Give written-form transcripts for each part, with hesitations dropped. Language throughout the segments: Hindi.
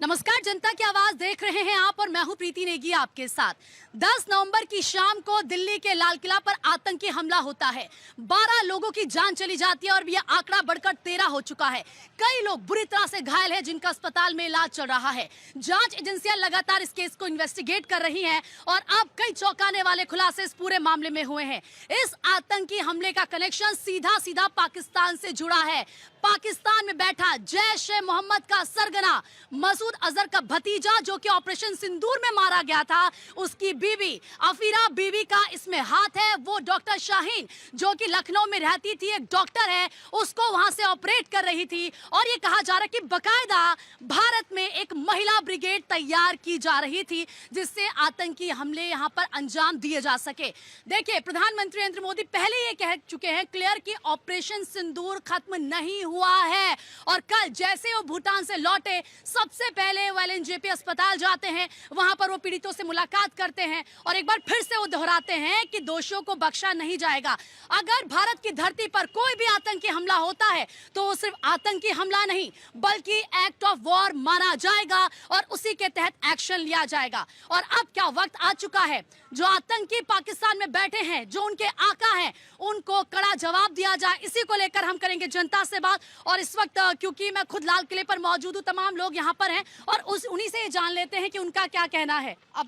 नमस्कार, जनता की आवाज देख रहे हैं आप और मैं हूं प्रीति नेगी आपके साथ। 10 नवंबर की शाम को दिल्ली के लाल किला पर आतंकी हमला होता है। 12 लोगों की जान चली जाती है और यह आंकड़ा बढ़कर 13 हो चुका है। कई लोग बुरी तरह से घायल हैं जिनका अस्पताल में इलाज चल रहा है। जांच एजेंसियां लगातार इस केस को इन्वेस्टिगेट कर रही हैं और अब कई चौंकाने वाले खुलासे इस पूरे मामले में हुए हैं। इस आतंकी हमले का कनेक्शन सीधा सीधा पाकिस्तान से जुड़ा है। पाकिस्तान में बैठा जैश ए मोहम्मद का सरगना मसूद अजहर का भतीजा जो कि ऑपरेशन सिंदूर में मारा गया था, उसकी बीवी अफीरा बीवी का इसमें हाथ है। वो डॉक्टर शाहीन जो कि लखनऊ में रहती थी, एक डॉक्टर है, उसको वहां से ऑपरेट कर रही थी और ये कहा जा रहा है कि बकायदा भारत में एक महिला ब्रिगेड तैयार की जा रही थी जिससे आतंकी हमले यहां पर अंजाम दिए जा सके। देखिए, प्रधानमंत्री नरेंद्र मोदी पहले ये कह चुके हैं क्लियर कि ऑपरेशन सिंदूर खत्म नहीं हुआ है और कल जैसे वो भूटान से लौटे सबसे पहले वो एलएनजेपी अस्पताल जाते हैं, वहां पर वो पीड़ितों से मुलाकात करते हैं और एक बार फिर से वो दोहराते हैं कि दोषियों को बख्शा नहीं जाएगा। अगर भारत की धरती पर कोई भी आतंकी हमला होता है तो वो सिर्फ आतंकी हमला नहीं बल्कि एक्ट ऑफ वॉर माना जाएगा और उसी के तहत एक्शन लिया जाएगा। और अब क्या वक्त आ चुका है, जो आतंकी पाकिस्तान में बैठे हैं, जो उनके आका हैं, उनको कड़ा जवाब दिया जाए। इसी को लेकर हम करेंगे जनता से बात और इस वक्त क्योंकि मैं खुद लाल किले पर मौजूद हूं, तमाम लोग यहाँ पर हैं और उन्हीं से जान लेते हैं कि उनका क्या कहना है। अब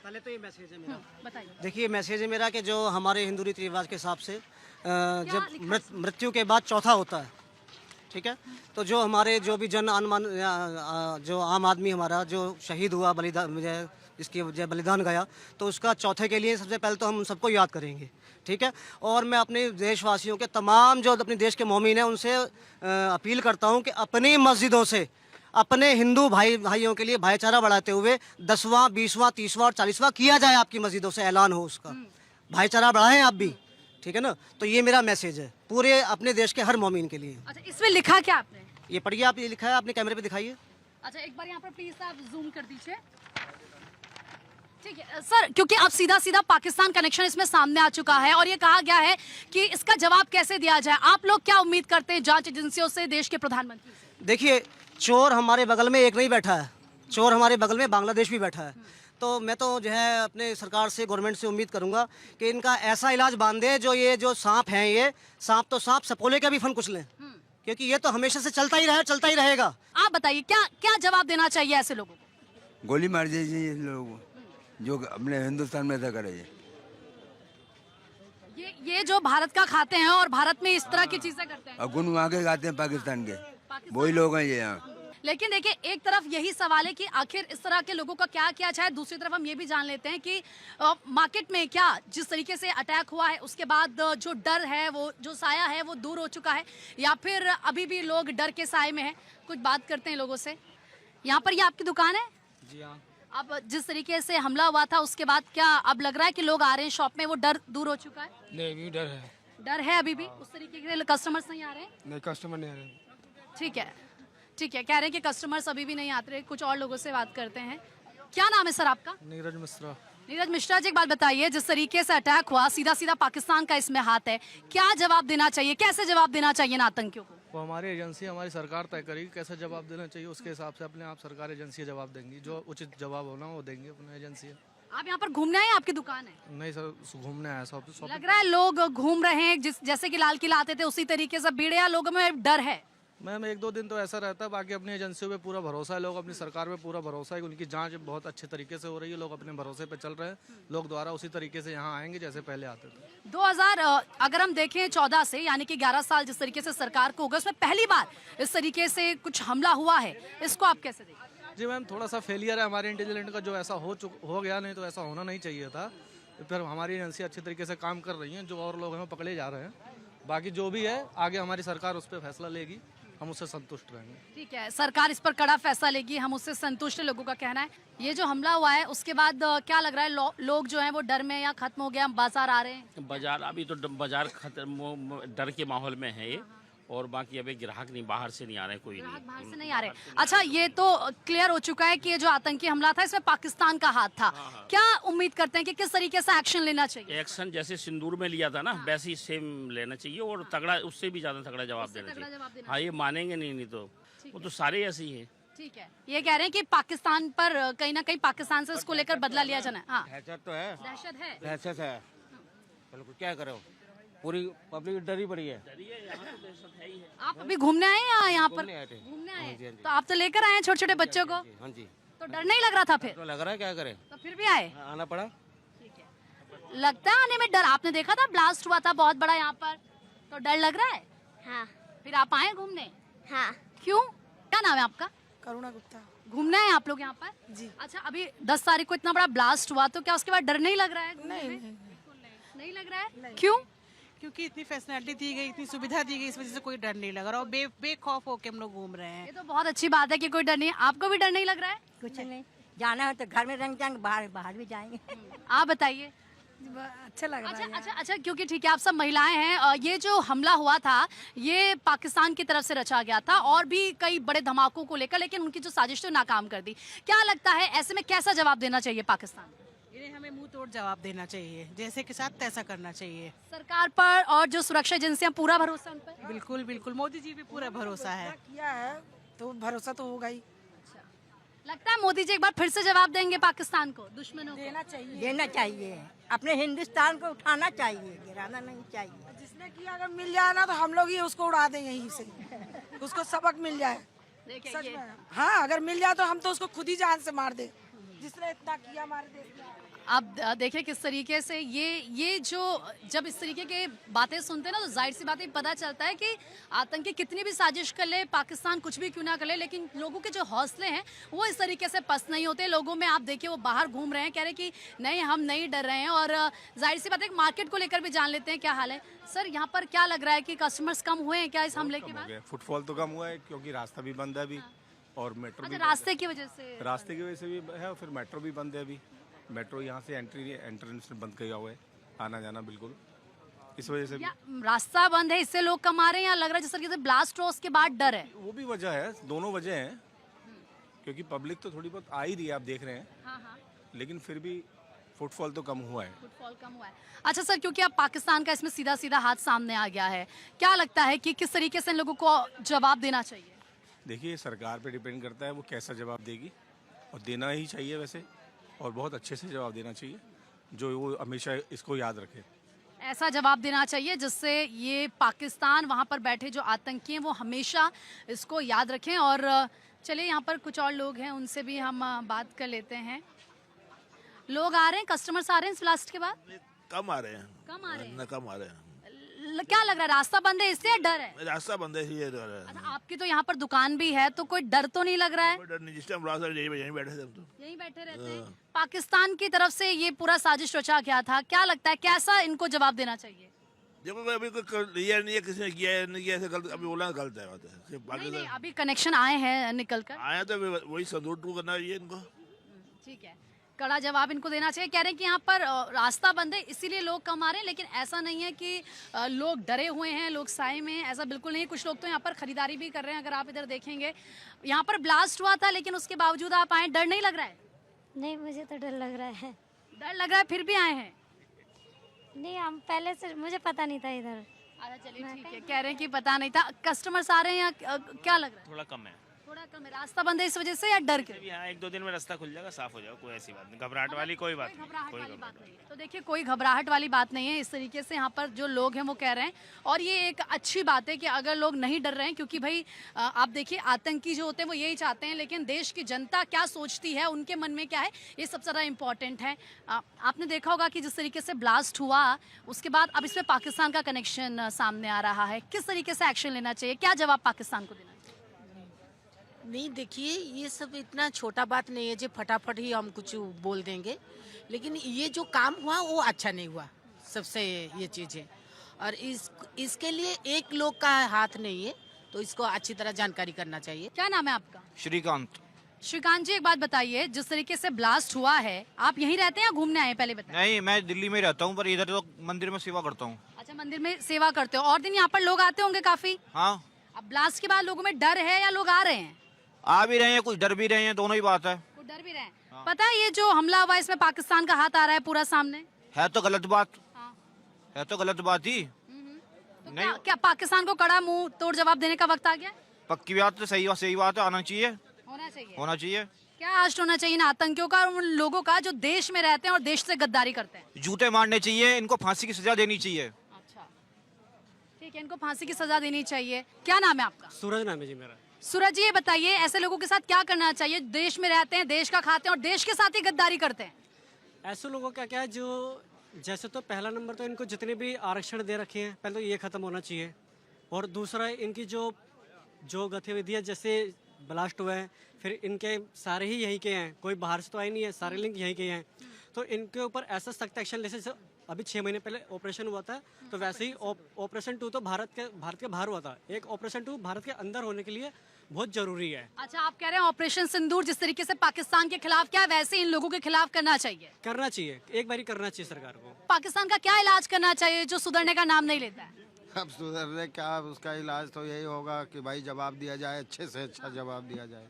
पहले तो ये मैसेज है मेरा, बताइए। देखिए मैसेज है मेरा कि जो हमारे हिंदू रीति रिवाज के हिसाब से जब मृत्यु के बाद चौथा होता है, ठीक है, तो जो हमारे जो भी जन अनुमान जो आम आदमी हमारा जो शहीद हुआ, बलिदान इसकी वजह बलिदान गया, तो उसका चौथे के लिए सबसे पहले तो हम सबको याद करेंगे, ठीक है। और मैं अपने देशवासियों के तमाम जो अपने देश के मोमिन हैं उनसे अपील करता हूं कि अपनी मस्जिदों से अपने हिंदू भाइयों के लिए भाईचारा बढ़ाते हुए 10वां, 20वां, 30वां और 40वां किया जाए। आपकी मस्जिदों से ऐलान हो उसका, भाईचारा बढ़ाएं आप भी, ठीक है ना। तो ये मेरा मैसेज है पूरे अपने देश के हर मोमिन के लिए। अच्छा, इसमें लिखा क्या आपने? ये पढ़िए आप, ये लिखा है, अपने कैमरे पे दिखाइए। अच्छा, एक बार यहाँ पर प्लीज आप जूम कर दीजिए। ठीक है सर, क्योंकि अब सीधा सीधा पाकिस्तान कनेक्शन इसमें सामने आ चुका है और ये कहा गया है कि इसका जवाब कैसे दिया जाए। आप लोग क्या उम्मीद करते हैं जांच एजेंसियों से, देश के प्रधानमंत्री से? देखिए, चोर हमारे बगल में एक नहीं बैठा है, चोर हमारे बगल में बांग्लादेश भी बैठा है। तो मैं तो जो है अपने सरकार से, गवर्नमेंट से उम्मीद करूंगा कि इनका ऐसा इलाज बांधे जो ये जो सांप हैं, ये सांप तो सांप सपोले का भी फन कुचलें, क्योंकि ये तो हमेशा से चलता ही रहा, चलता ही रहेगा। आप बताइए क्या क्या जवाब देना चाहिए ऐसे लोगों को? गोली मार दीजिए इन लोगों को जो अपने हिंदुस्तान में ऐसा करे। ये जो भारत का खाते हैं और भारत में इस तरह की चीजें करते हैं और गुन वहाँ के गाते हैं पाकिस्तान के, वही लोग हैं ये यहाँ। लेकिन देखिए, एक तरफ यही सवाल है कि आखिर इस तरह के लोगों का क्या किया जाए, दूसरी तरफ हम ये भी जान लेते हैं कि मार्केट में क्या जिस तरीके से अटैक हुआ है उसके बाद जो डर है, वो जो साया है वो दूर हो चुका है या फिर अभी भी लोग डर के साए में हैं। कुछ बात करते हैं लोगों से। यहाँ पर ये आपकी दुकान है? जी हाँ। अब जिस तरीके से हमला हुआ था उसके बाद क्या अब लग रहा है कि लोग आ रहे हैं शॉप में, वो डर दूर हो चुका है? नहीं, अभी डर है। डर है अभी भी? उस तरीके के कस्टमर्स नहीं आ रहे हैं? नहीं, कस्टमर नहीं आ रहे। ठीक है, ठीक है, कह रहे हैं कि कस्टमर्स अभी भी नहीं आते रहे। कुछ और लोगों से बात करते हैं। क्या नाम है सर आपका? नीरज मिश्रा। नीरज मिश्रा जी, एक बात बताइए, जिस तरीके से अटैक हुआ सीधा सीधा पाकिस्तान का इसमें हाथ है, क्या जवाब देना चाहिए, कैसे जवाब देना चाहिए इन आतंकियों को? वो हमारी एजेंसी, हमारी सरकार तय करेगी कैसे जवाब देना चाहिए, उसके हिसाब से अपने आप सरकार एजेंसी जवाब देंगी, जो उचित जवाब होना वो देंगे अपनी एजेंसी। आप यहाँ पर घूमने आए, आपकी दुकान है? नहीं सर, घूमने आया सब। लग रहा है लोग घूम रहे हैं जैसे कि लाल किला आते थे उसी तरीके से भीड़ है, लोगों में डर है। मैम 1-2 दिन तो ऐसा रहता है, बाकी अपनी एजेंसियों पे पूरा भरोसा है, लोग अपनी सरकार पे पूरा भरोसा है, उनकी जांच बहुत अच्छे तरीके से हो रही है, लोग अपने भरोसे पे चल रहे हैं, लोग दोबारा उसी तरीके से यहाँ आएंगे जैसे पहले आते थे। 2000 अगर हम देखें 14 से, यानी कि 11 साल जिस तरीके से सरकार को होगा, उसमें पहली बार इस तरीके से कुछ हमला हुआ है, इसको आप कैसे देखते? जी मैम, थोड़ा सा फेलियर है हमारे इंटेलिजेंट का, जो ऐसा हो गया, नहीं तो ऐसा होना नहीं चाहिए था। फिर हमारी एजेंसी अच्छे तरीके से काम कर रही हैं, जो और लोग हैं वो पकड़े जा रहे हैं। बाकी जो भी है आगे हमारी सरकार उस पर फैसला लेगी, हम उससे संतुष्ट रहेंगे। ठीक है, सरकार इस पर कड़ा फैसला लेगी, हम उससे संतुष्ट, लोगों का कहना है। ये जो हमला हुआ है उसके बाद क्या लग रहा है, लोग जो हैं वो डर में या खत्म हो गया, बाजार आ रहे हैं? बाजार अभी तो बाजार खत्म, डर के माहौल में है ये, और बाकी अभी ग्राहक नहीं, बाहर से नहीं आ रहे, कोई नहीं, बाहर से नहीं आ रहे। अच्छा, ये तो क्लियर हो चुका है कि ये जो आतंकी हमला था इसमें पाकिस्तान का हाथ था। क्या उम्मीद करते हैं कि किस तरीके से एक्शन लेना चाहिए? एक्शन जैसे सिंदूर में लिया था ना, वैसे ही सेम लेना चाहिए और तगड़ा, उससे भी ज्यादा तगड़ा जवाब देना चाहिए। हाँ, ये मानेंगे नहीं तो वो तो सारे ऐसे ही है। ठीक है, ये कह रहे हैं कि पाकिस्तान पर कहीं ना कहीं पाकिस्तान से उसको लेकर बदला लिया जाना है। हाँ, दहशत तो है, दहशत है। दहशत है, बिल्कुल। क्या करो, पूरी पब्लिक डरी पड़ी है। आप अभी घूमने आए या यहाँ पर घूमने आए थे। घूमने हाँ आए? जी, हाँ जी। तो आप तो लेकर आए हैं छोटे छोटे बच्चों को, हाँ जी, तो डर नहीं लग रहा था फिर? तो लग रहा है, क्या करें, तो फिर भी आए? आना पड़ा। लगता है आने में डर? आपने देखा था ब्लास्ट हुआ था बहुत बड़ा यहाँ पर, तो डर लग रहा है? हाँ फिर आप आए घूमने? हाँ। क्यों, क्या नाम है आपका? करुणा गुप्ता घूमना है आप लोग यहाँ पर? जी। अच्छा, अभी 10 तारीख को इतना बड़ा ब्लास्ट हुआ, तो क्या उसके बाद डर नहीं लग रहा है घूमने नहीं, में? नहीं नहीं लग रहा है? क्यों? क्योंकि इतनी फैसिलिटी दी गई, इतनी सुविधा दी गई, इस वजह से कोई डर नहीं लग रहा और बेखौफ होके हम लोग घूम रहे हैं। ये तो बहुत अच्छी बात है कि कोई डर नहीं है। आपको भी डर नहीं लग रहा है? कुछ नहीं, जाना हो तो घर में रंग जाएंगे, बाहर बाहर भी जाएंगे। आप बताइए। अच्छा लग रहा अच्छा, क्योंकि ठीक है, आप सब महिलाएं हैं, ये जो हमला हुआ था ये पाकिस्तान की तरफ से रचा गया था और भी कई बड़े धमाकों को लेकर, लेकिन उनकी जो साजिश तो नाकाम कर दी। क्या लगता है ऐसे में कैसा जवाब देना चाहिए पाकिस्तान को? इन्हें हमें मुंह तोड़ जवाब देना चाहिए, जैसे के साथ तैसा करना चाहिए। सरकार पर और जो सुरक्षा एजेंसियां, पूरा भरोसा उन पर? बिल्कुल बिल्कुल, मोदी जी पे पूरा भरोसा है। किया है तो भरोसा तो होगा ही। लगता है मोदी जी एक बार फिर से जवाब देंगे पाकिस्तान को, दुश्मनों को? देना चाहिए, अपने हिंदुस्तान को उठाना चाहिए, गिराना नहीं चाहिए। जिसने किया अगर मिल जाए ना तो हम लोग ही उसको उड़ा दें यहीं से, उसको सबक मिल जाए। देखिए सच ये- में, हाँ, अगर मिल जाए तो हम तो उसको खुद ही जान से मार दे, जिसने इतना किया हमारे देश में। आप देखिए किस तरीके से ये जो जब इस तरीके के बातें सुनते हैं ना, तो जाहिर सी बात है पता चलता है कि आतंकी कितनी भी साजिश कर ले, पाकिस्तान कुछ भी क्यों ना कर ले, लेकिन लोगों के जो हौसले हैं वो इस तरीके से पस्त नहीं होते। लोगों में आप देखिए वो बाहर घूम रहे हैं, कह रहे हैं कि नहीं हम नहीं डर रहे हैं। और जाहिर सी बात है मार्केट को लेकर भी जान लेते हैं क्या हाल है। सर, यहाँ पर क्या लग रहा है कि कस्टमर्स कम हुए हैं क्या इस हमले के बाद? फुटफॉल तो कम हुआ है क्योंकि रास्ता भी बंद है अभी, और मेट्रो अच्छा, भी रास्ते की वजह से? रास्ते की वजह से भी है, और फिर मेट्रो भी बंद है अभी। मेट्रो यहाँ से एंट्रेंस बंद किया हुआ है, आना जाना बिल्कुल, इस वजह से भी। या रास्ता बंद है इससे लोग कम आ रहे हैं, या लग रहा है जैसे ब्लास्ट हुआ उसके बाद डर है? वो भी वजह है, दोनों वजह हैं, क्योंकि पब्लिक तो थोड़ी बहुत आ ही रही है, आप देख रहे हैं, हाँ, लेकिन फिर भी फुटफॉल तो कम हुआ है। फुटफॉल कम हुआ है। अच्छा सर, क्योंकि अब पाकिस्तान का इसमें सीधा सीधा हाथ सामने आ गया है, क्या लगता है कि किस तरीके से इन लोगों को जवाब देना चाहिए? देखिए, सरकार पे डिपेंड करता है वो कैसा जवाब देगी, और देना ही चाहिए वैसे, और बहुत अच्छे से जवाब देना चाहिए, जो वो हमेशा इसको याद रखे। ऐसा जवाब देना चाहिए जिससे ये पाकिस्तान, वहाँ पर बैठे जो आतंकी हैं वो हमेशा इसको याद रखें। और चलिए, यहाँ पर कुछ और लोग हैं, उनसे भी हम बात कर लेते हैं। लोग आ रहे हैं, कस्टमर्स आ रहे हैं इस ब्लास्ट के बाद? कम आ रहे हैं, कम आ रहे हैं? कम आ रहे हैं। क्या लग रहा है, रास्ता बंद है इससे या डर है? रास्ता बंद है इसलिए डर है। अच्छा, आपकी तो यहाँ पर दुकान भी है, तो कोई डर तो नहीं लग रहा है? कोई डर नहीं, जिस टाइम रास्ता यहीं बैठे थे हम तो। यहीं बैठे रहते हैं। पाकिस्तान की तरफ से ये पूरा साजिश रचा गया था, क्या लगता है कैसा इनको जवाब देना चाहिए? देखो, कोई अभी कोई लिया नहीं है, किसी ने किया है नहीं किया, ऐसे गलत अभी बोला गलत है, बात है। सिर्फ नहीं, पाकिस्तान अभी कनेक्शन आए हैं निकल कर। आया तो वही संदूर टू करना चाहिए इनको। ठीक है, कड़ा जवाब इनको देना चाहिए। कह रहे हैं कि यहाँ पर रास्ता बंद है इसीलिए लोग कम आ रहे हैं, लेकिन ऐसा नहीं है कि लोग डरे हुए हैं, लोग साए में हैं, ऐसा बिल्कुल नहीं है। कुछ लोग तो यहाँ पर खरीदारी भी कर रहे हैं। अगर आप इधर देखेंगे, यहाँ पर ब्लास्ट हुआ था लेकिन उसके बावजूद आप आए, डर नहीं लग रहा है? नहीं, मुझे तो डर लग रहा है। डर लग रहा है फिर भी आए हैं? नहीं, हम पहले से मुझे पता नहीं था इधर। अच्छा चलिए ठीक है, कह रहे हैं कि पता नहीं था। कस्टमर्स आ रहे हैं या क्या लग रहा है? थोड़ा कम है, थोड़ा कम है। रास्ता बंद है इस वजह से या डर के? यहाँ 1-2 दिन में रास्ता खुल जाएगा, साफ हो जाएगा, कोई ऐसी बात नहीं, घबराहट वाली कोई बात नहीं, घबराहट कोई वाली घबराहट बात नहीं है। तो देखिए, कोई घबराहट वाली बात नहीं है। इस तरीके से यहाँ पर जो लोग हैं वो कह रहे हैं, और ये एक अच्छी बात है कि अगर लोग नहीं डर रहे हैं, क्योंकि भाई आप देखिए आतंकी जो होते हैं वो यही चाहते हैं, लेकिन देश की जनता क्या सोचती है, उनके मन में क्या है, ये सबसे ज़्यादा इम्पोर्टेंट है। आपने देखा होगा कि जिस तरीके से ब्लास्ट हुआ उसके बाद अब इसमें पाकिस्तान का कनेक्शन सामने आ रहा है। किस तरीके से एक्शन लेना चाहिए, क्या जवाब पाकिस्तान को देना चाहिए? नहीं, देखिए, ये सब इतना छोटा बात नहीं है जो फटाफट ही हम कुछ बोल देंगे, लेकिन ये जो काम हुआ वो अच्छा नहीं हुआ, सबसे ये चीज़ है। और इसके लिए एक लोग का हाथ नहीं है, तो इसको अच्छी तरह जानकारी करना चाहिए। क्या नाम है आपका? श्रीकांत। श्रीकांत जी, एक बात बताइए, जिस तरीके से ब्लास्ट हुआ है, आप यहीं रहते हैं या घूमने आए, पहले बताइए। नहीं, मैं दिल्ली में रहता हूँ, पर इधर तो मंदिर में सेवा करता हूँ। अच्छा, मंदिर में सेवा करते हो, और दिन यहाँ पर लोग आते होंगे काफी? हाँ, अब ब्लास्ट के बाद लोगों में डर है या लोग आ रहे हैं? आ भी रहे हैं, कुछ डर भी रहे हैं, दोनों ही बात है। कुछ डर भी रहे हैं। पता है ये जो हमला हुआ इसमें पाकिस्तान का हाथ आ रहा है पूरा सामने? है तो गलत बात, हाँ। है तो गलत बात ही। तो क्या पाकिस्तान को कड़ा मुंह तोड़ जवाब देने का वक्त आ गया? पक्की बात तो सही बात है, आना चाहिए। होना चाहिए। चाहिए? होना चाहिए। क्या अरेस्ट होना चाहिए इन आतंकियों का और उन लोगों का जो देश में रहते हैं और देश से गद्दारी करते हैं? जूते मारने चाहिए, इनको फांसी की सजा देनी चाहिए। अच्छा, ठीक है, इनको फांसी की सजा देनी चाहिए। क्या नाम है आपका? सूरज नाम है जी मेरा। सूरज जी, ये बताइए ऐसे लोगों के साथ क्या करना चाहिए? देश में रहते हैं, देश का खाते हैं और देश के साथ ही गद्दारी करते हैं। ऐसे लोगों का क्या है जो जैसे तो पहला नंबर तो इनको जितने भी आरक्षण दे रखे हैं पहले तो ये ख़त्म होना चाहिए। और दूसरा इनकी जो गतिविधियाँ जैसे ब्लास्ट हुए हैं फिर इनके सारे ही यहीं के हैं, कोई बाहर से तो आए नहीं है, सारे लिंक यहीं के हैं। तो इनके ऊपर ऐसा सख्त एक्शन जैसे अभी 6 महीने पहले ऑपरेशन हुआ था तो वैसे ही ऑपरेशन 2 तो भारत के बाहर हुआ था। एक ऑपरेशन 2 भारत के अंदर होने के लिए बहुत जरूरी है। अच्छा, आप कह रहे हैं ऑपरेशन सिंदूर जिस तरीके से पाकिस्तान के खिलाफ क्या है वैसे इन लोगों के खिलाफ करना चाहिए? करना चाहिए, एक बारी करना चाहिए सरकार को। पाकिस्तान का क्या इलाज करना चाहिए जो सुधरने का नाम नहीं लेता है? अब सुधरने क्या, उसका इलाज तो यही होगा कि भाई जवाब दिया जाए, अच्छे से अच्छा जवाब दिया जाए।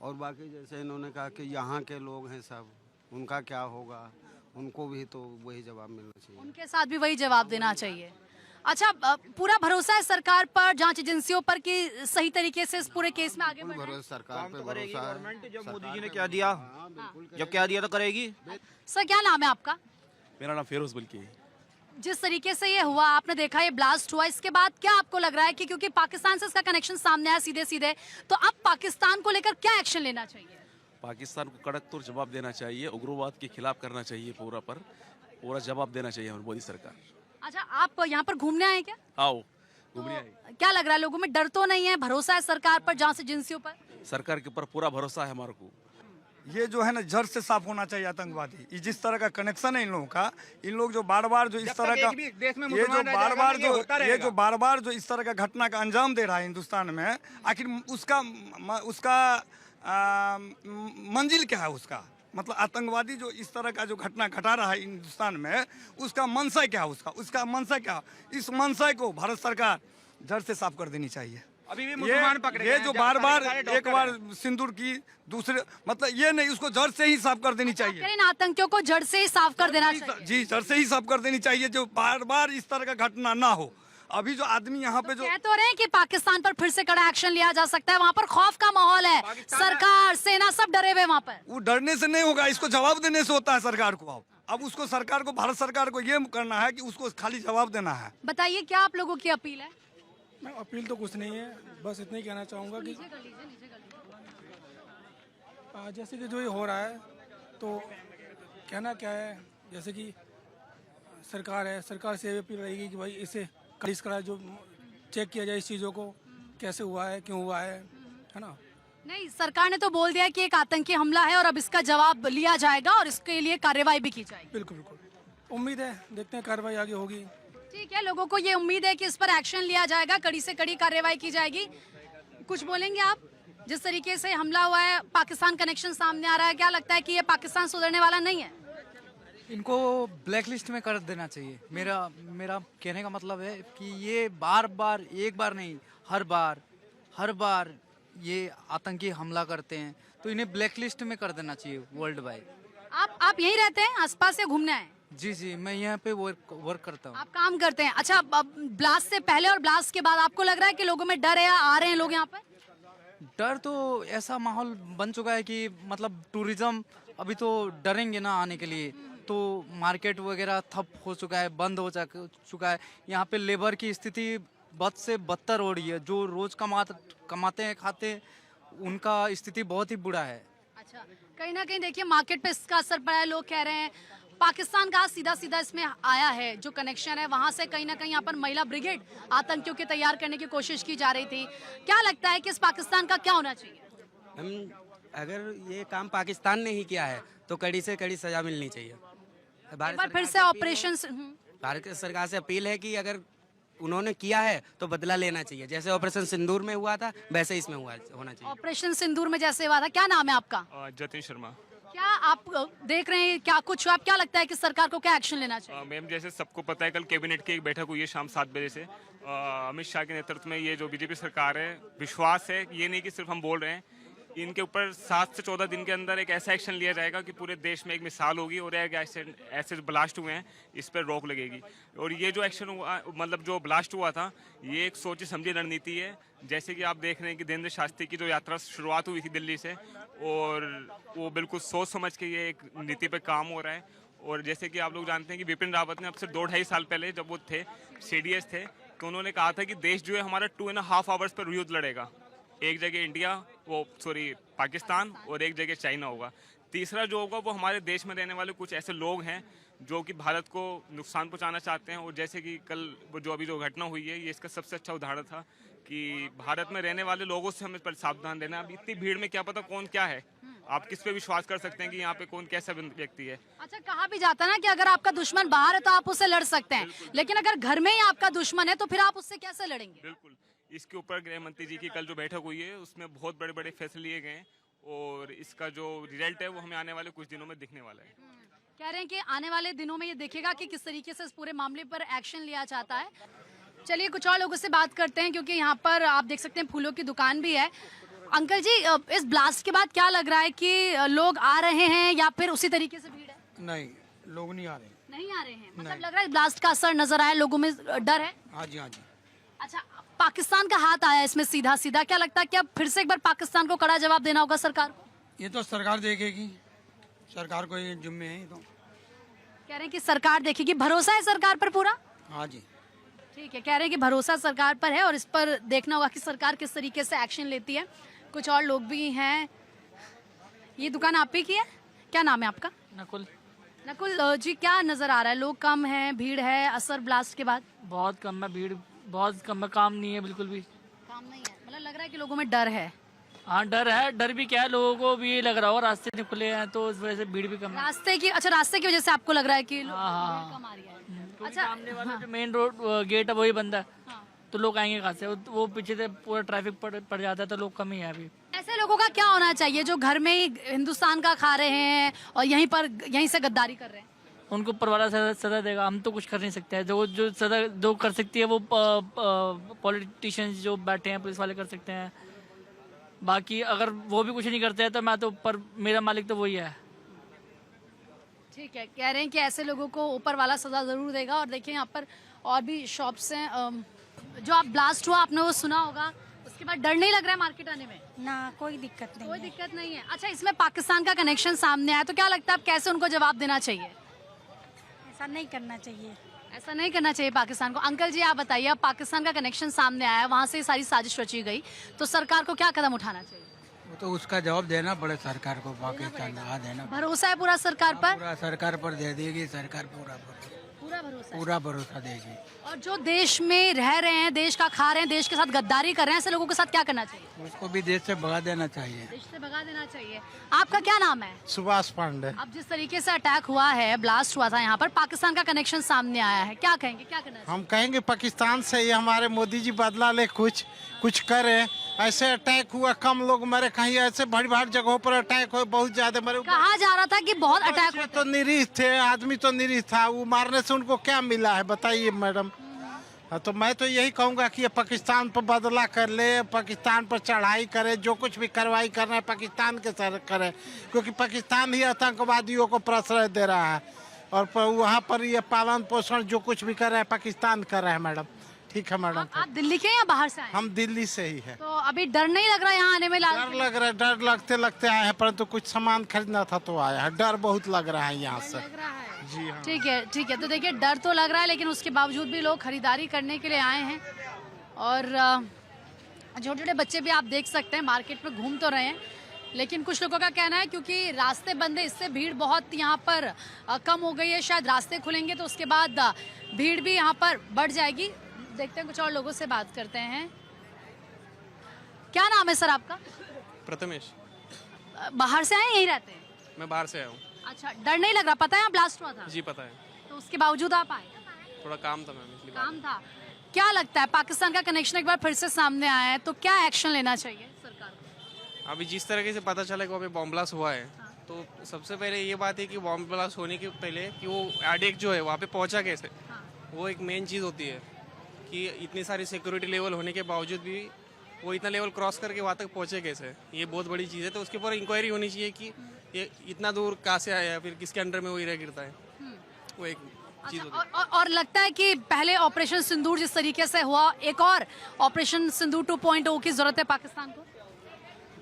और बाकी जैसे इन्होंने कहा कि यहाँ के लोग हैं सब, उनका क्या होगा, उनको भी तो वही जवाब मिलना चाहिए। उनके साथ भी वही जवाब देना चाहिए। अच्छा, पूरा भरोसा है सरकार पर, जांच एजेंसियों पर कि सही तरीके से इस पूरे केस में आगे बढ़े? भरोसा सरकार पे करेगी भरोसा है। गवर्नमेंट, जब मोदी जी ने क्या दिया, जब क्या दिया तो करेगी। सर, क्या नाम है आपका? मेरा नाम फेरोज बल्कि है। जिस तरीके से ये हुआ, आपने देखा ये ब्लास्ट हुआ, इसके बाद क्या आपको लग रहा है कि क्योंकि पाकिस्तान से इसका कनेक्शन सामने आया सीधे सीधे, तो अब पाकिस्तान को लेकर क्या एक्शन लेना चाहिए? पाकिस्तान को कड़क तौर जवाब देना चाहिए, उग्रवाद के खिलाफ करना चाहिए, पूरा जवाब देना चाहिए हमें मोदी सरकार। अच्छा, आप यहाँ पर घूमने आए क्या? आओ घूमने आए। क्या लग रहा है, लोगों में डर तो नहीं है, भरोसा है सरकार पर, जांच एजेंसियों पर? सरकार के ऊपर पूरा भरोसा है हमारे को। ये जो है ना जड़ से साफ होना चाहिए आतंकवादी। ये जिस तरह का कनेक्शन है इन लोगों का, इन लोग जो बार बार जो इस तरह का ये जो बार बार जो इस तरह का घटना का अंजाम दे रहा है हिंदुस्तान में, आखिर उसका मंजिल क्या है? उसका मतलब आतंकवादी जो इस तरह का जो घटना घटा रहा है हिंदुस्तान में, उसका मंशा क्या है? उसका मंशा क्या? इस मंशा को भारत सरकार जड़ से साफ कर देनी चाहिए। अभी भी मुसलमान पकड़े ये जो बार बार एक बार सिंदूर की दूसरे मतलब ये नहीं, उसको जड़ से ही साफ कर देनी चाहिए। इन आतंकियों को जड़ से ही साफ कर देना चाहिए। जी, जड़ से ही साफ कर देनी चाहिए, जो बार बार इस तरह का घटना ना हो। अभी जो आदमी यहाँ पे जो कह तो रहे हैं कि पाकिस्तान पर फिर से कड़ा एक्शन लिया जा सकता है, वहाँ पर खौफ का माहौल है, सरकार सेना सब डरे हुए वहाँ पर। वो डरने से नहीं होगा, इसको जवाब देने से होता है सरकार को। अब उसको सरकार को, भारत सरकार को ये करना है कि उसको खाली जवाब देना है। बताइए क्या आप लोगों की अपील है? मैं अपील तो कुछ नहीं है, बस इतना ही कहना चाहूँगा कि जैसे कि जो ये हो रहा है तो कहना क्या है, जैसे कि सरकार है, सरकार से अपील रहेगी कि भाई इसे कड़ीस कड़ा जो चेक किया जाए इस चीज़ों को, कैसे हुआ है, क्यों हुआ है ना। नहीं, सरकार ने तो बोल दिया कि एक आतंकी हमला है और अब इसका जवाब लिया जाएगा और इसके लिए कार्रवाई भी की जाएगी। बिल्कुल बिल्कुल, उम्मीद है, देखते हैं कार्रवाई आगे होगी। ठीक है, लोगों को ये उम्मीद है कि इस पर एक्शन लिया जाएगा, कड़ी से कड़ी कार्रवाई की जाएगी। कुछ बोलेंगे आप? जिस तरीके से हमला हुआ है, पाकिस्तान कनेक्शन सामने आ रहा है, क्या लगता है कि ये पाकिस्तान सुधरने वाला नहीं है? इनको ब्लैक लिस्ट में कर देना चाहिए। मेरा कहने का मतलब है कि ये बार बार, एक बार नहीं, हर बार ये आतंकी हमला करते हैं, तो इन्हें ब्लैक लिस्ट में कर देना चाहिए वर्ल्ड वाइड। आप यहीं रहते हैं आसपास या घूमने आए? जी, मैं यहाँ पे वर्क करता हूँ। आप काम करते हैं? अच्छा, ब्लास्ट से पहले और ब्लास्ट के बाद आपको लग रहा है कि लोगों में डर है, आ रहे हैं लोग यहाँ पर? डर तो ऐसा माहौल बन चुका है कि मतलब टूरिज्म अभी तो डरेंगे ना आने के लिए, तो मार्केट वगैरह ठप हो चुका है, बंद हो चुका है। यहाँ पे लेबर की स्थिति बद से बदतर हो रही है, जो रोज कमाते हैं खाते हैं, उनका स्थिति बहुत ही बुरा है। अच्छा, कहीं ना कहीं देखिए मार्केट पे इसका असर पड़ा है। लोग कह रहे हैं पाकिस्तान का सीधा इसमें आया है, जो कनेक्शन है वहां से कहीं ना कहीं यहाँ पर महिला ब्रिगेड आतंकियों के तैयार करने की कोशिश की जा रही थी। क्या लगता है कि इस पाकिस्तान का क्या होना चाहिए? अगर ये काम पाकिस्तान ने ही किया है तो कड़ी से कड़ी सजा मिलनी चाहिए। फिर से ऑपरेशन भारत सरकार से अपील है कि अगर उन्होंने किया है तो बदला लेना चाहिए, जैसे ऑपरेशन सिंदूर में हुआ था वैसे इसमें होना चाहिए। ऑपरेशन सिंदूर में जैसे हुआ था। क्या नाम है आपका? जतिन शर्मा। क्या आप देख रहे हैं क्या कुछ हुआ? आप क्या लगता है कि सरकार को क्या एक्शन लेना चाहिए? मैम, जैसे सबको पता है कल कैबिनेट की एक बैठक हुई है शाम 7 बजे से। अमित शाह के नेतृत्व में ये जो बीजेपी सरकार है, विश्वास है, ये नहीं कि सिर्फ हम बोल रहे हैं, इनके ऊपर 7 से 14 दिन के अंदर एक ऐसा एक्शन लिया जाएगा कि पूरे देश में एक मिसाल होगी और ऐसे ब्लास्ट हुए हैं इस पर रोक लगेगी। और ये जो एक्शन हुआ, मतलब जो ब्लास्ट हुआ था, ये एक सोची समझी रणनीति है। जैसे कि आप देख रहे हैं कि देवेंद्र शास्त्री की जो यात्रा शुरुआत हुई थी दिल्ली से, और वो बिल्कुल सोच समझ के ये एक नीति पे काम हो रहा है। और जैसे कि आप लोग जानते हैं कि बिपिन रावत ने अब से 2-2.5 साल पहले जब वो थे CDS थे, तो उन्होंने कहा था कि देश जो है हमारा 2.5 आवर्स पर युद्ध लड़ेगा। एक जगह इंडिया, पाकिस्तान, और एक जगह चाइना होगा। तीसरा जो होगा वो हमारे देश में रहने वाले कुछ ऐसे लोग हैं जो कि भारत को नुकसान पहुंचाना चाहते हैं। और जैसे कि कल जो घटना हुई है, ये इसका सबसे अच्छा उदाहरण था कि भारत में रहने वाले लोगों से हमें सावधान रहना है। अब इतनी भीड़ में क्या पता कौन क्या है, आप किस पे विश्वास कर सकते हैं कि यहाँ पे कौन कैसा व्यक्ति है। अच्छा, कहा भी जाता है ना कि अगर आपका दुश्मन बाहर है तो आप उससे लड़ सकते हैं, लेकिन अगर घर में ही आपका दुश्मन है तो फिर आप उससे कैसे लड़ेंगे? बिल्कुल, इसके ऊपर गृह मंत्री जी की कल जो बैठक हुई है उसमें बहुत बड़े बड़े फैसले लिए गए हैं, और इसका जो रिजल्ट है वो हमें आने वाले कुछ दिनों में दिखने वाला है। कह रहे हैं कि आने वाले दिनों में ये देखेगा कि किस तरीके से इस पूरे मामले पर एक्शन लिया जाता है। चलिए कुछ और लोगों से बात करते हैं, क्योंकि यहाँ पर आप देख सकते हैं फूलों की दुकान भी है। अंकल जी, इस ब्लास्ट के बाद क्या लग रहा है कि लोग आ रहे हैं या फिर उसी तरीके से भीड़ है? नहीं, लोग नहीं आ रहे। नहीं आ रहे हैं, मतलब लग रहा है ब्लास्ट का असर नजर आया, लोगों में डर है। हाँ जी, हाँ जी। अच्छा, पाकिस्तान का हाथ आया इसमें सीधा सीधा, क्या लगता है कि अब फिर से एक बार पाकिस्तान को कड़ा जवाब देना होगा सरकार को? ये तो सरकार देखेगी, सरकार को ये जिम्मे है। तो कह रहे हैं कि सरकार देखेगी, भरोसा है सरकार पर पूरा? हाँ जी, ठीक है, कह रहे हैं कि भरोसा सरकार पर है और इस पर देखना होगा कि सरकार किस तरीके से एक्शन लेती है। कुछ और लोग भी हैं। ये दुकान आप ही की है? क्या नाम है आपका? नकुल। नकुल जी, क्या नजर आ रहा है? लोग कम हैं, भीड़ है असर ब्लास्ट के बाद? बहुत कम है भीड़, बहुत कम है, काम नहीं है बिल्कुल भी। काम नहीं है, मतलब लग रहा है कि लोगों में डर है। हाँ डर है, डर भी क्या है, लोगों को भी ये लग रहा हो रास्ते नहीं खुले हैं तो इस वजह से भीड़ भी कम है। रास्ते की, अच्छा रास्ते की वजह से आपको लग रहा है कि भीड़ हाँ, कम आ रही है। अच्छा, सामने वाला जो मेन रोड गेट है वही बंद है, तो लोग आएंगे कहाँ से? वो पीछे से पूरा ट्रैफिक पड़ जाता है, तो लोग कम ही है अभी। ऐसे लोगों का क्या होना चाहिए जो घर में ही हिंदुस्तान का खा रहे हैं और यहीं से गद्दारी कर रहे हैं? उनको ऊपर वाला सजा देगा, हम तो कुछ कर नहीं सकते हैं। जो सजा जो कर सकती है वो पॉलिटिशियंस जो बैठे हैं, पुलिस वाले कर सकते हैं। बाकी अगर वो भी कुछ नहीं करते हैं तो मैं तो ऊपर, मेरा मालिक तो वही है। ठीक है, कह रहे हैं कि ऐसे लोगों को ऊपर वाला सजा जरूर देगा। और देखिए यहाँ पर और भी शॉप्स हैं। जो आप ब्लास्ट हुआ आपने वो सुना होगा, उसके बाद डर नहीं लग रहा है मार्केट आने में? ना, कोई दिक्कत नहीं। कोई दिक्कत नहीं है। अच्छा, इसमें पाकिस्तान का कनेक्शन सामने आया तो क्या लगता है आप कैसे उनको जवाब देना चाहिए? ऐसा नहीं करना चाहिए। ऐसा नहीं करना चाहिए पाकिस्तान को। अंकल जी आप बताइए, अब पाकिस्तान का कनेक्शन सामने आया, वहाँ से सारी साजिश रची गई, तो सरकार को क्या कदम उठाना चाहिए? वो तो उसका जवाब देना पड़े सरकार को, पाकिस्तान देना। भरोसा है पूरा सरकार पर? पूरा सरकार पर दे देगी सरकार, पूरा भरोसा देगी। और जो देश में रह रहे हैं, देश का खा रहे हैं, देश के साथ गद्दारी कर रहे हैं, ऐसे लोगों के साथ क्या करना चाहिए? उसको भी देश से भगा देना चाहिए। देश से भगा देना चाहिए। आपका क्या नाम है? सुभाष पांडे। अब जिस तरीके से अटैक हुआ है, ब्लास्ट हुआ था यहाँ पर, पाकिस्तान का कनेक्शन सामने आया है, क्या कहेंगे, क्या करना चाहिए? हम कहेंगे पाकिस्तान से ये हमारे मोदी जी बदला ले, कुछ करे। ऐसे अटैक हुआ, कम लोग मरे, कहीं ऐसे भीड़ भाड़ जगहों पर अटैक हुए, बहुत ज्यादा मरे। कहा जा रहा था कि बहुत अटैक हुए तो निरीह थे, आदमी तो निरीह था, वो मारने से उनको क्या मिला है बताइए मैडम? हाँ, तो मैं तो यही कहूँगा कि ये पाकिस्तान पर बदला कर ले, पाकिस्तान पर चढ़ाई करे, जो कुछ भी कार्रवाई कर रहे हैं पाकिस्तान के सर करे, क्योंकि पाकिस्तान ही आतंकवादियों को प्रश्रय दे रहा है। और वहाँ पर ये पालन पोषण जो कुछ भी कर रहे हैं पाकिस्तान कर रहा है मैडम। ठीक है मैडम। आप दिल्ली के या बाहर से आए? हम दिल्ली से ही है। तो अभी डर नहीं लग रहा यहाँ आने में? डर लग रहा है, डर लगते आए हैं, परंतु कुछ सामान खरीदना था तो आया है। डर बहुत लग रहा है यहाँ से। जी हाँ। ठीक है, ठीक है। तो देखिए डर तो लग रहा है, लेकिन उसके बावजूद भी लोग खरीदारी करने के लिए आए हैं। और छोटे छोटे बच्चे भी आप देख सकते हैं मार्केट में घूम तो रहे हैं, लेकिन कुछ लोगों का कहना है क्योंकि रास्ते बंद है, इससे भीड़ बहुत यहाँ पर कम हो गई है। शायद रास्ते खुलेंगे तो उसके बाद भीड़ भी यहाँ पर बढ़ जाएगी। देखते हैं, कुछ और लोगों से बात करते हैं। क्या नाम है सर आपका? प्रथमेश। बाहर से आए, यहीं रहते हैं? मैं बाहर से आया हूँ। अच्छा, डर नहीं लग रहा? पता है यहाँ ब्लास्ट हुआ था? जी पता है। तो उसके बावजूद आप आए? थोड़ा काम था मैम, इसलिए। काम था। क्या लगता है पाकिस्तान का कनेक्शन एक बार फिर से सामने आया है, तो क्या एक्शन लेना चाहिए सरकार को? अभी जिस तरीके से पता चला कि वहाँ पे बॉम्ब ब्लास्ट हुआ है, तो सबसे पहले ये बात है कि बॉम्ब ब्लास्ट होने के पहले कि वो एडिक्ट जो है वहाँ पे पहुँचा कैसे, वो एक मेन चीज़ होती है। कि इतनी सारी सिक्योरिटी लेवल होने के बावजूद भी वो इतना लेवल क्रॉस करके वहाँ तक पहुँचे कैसे, ये बहुत बड़ी चीज़ है। तो उसके ऊपर इंक्वायरी होनी चाहिए कि ये इतना दूर कहाँ से आया, फिर किसके अंडर में वो हीरा गिरता है, वो एक चीज़ होती है। और लगता है कि पहले ऑपरेशन सिंदूर जिस तरीके से हुआ, एक और ऑपरेशन सिंदूर 2.0 की जरूरत है पाकिस्तान को?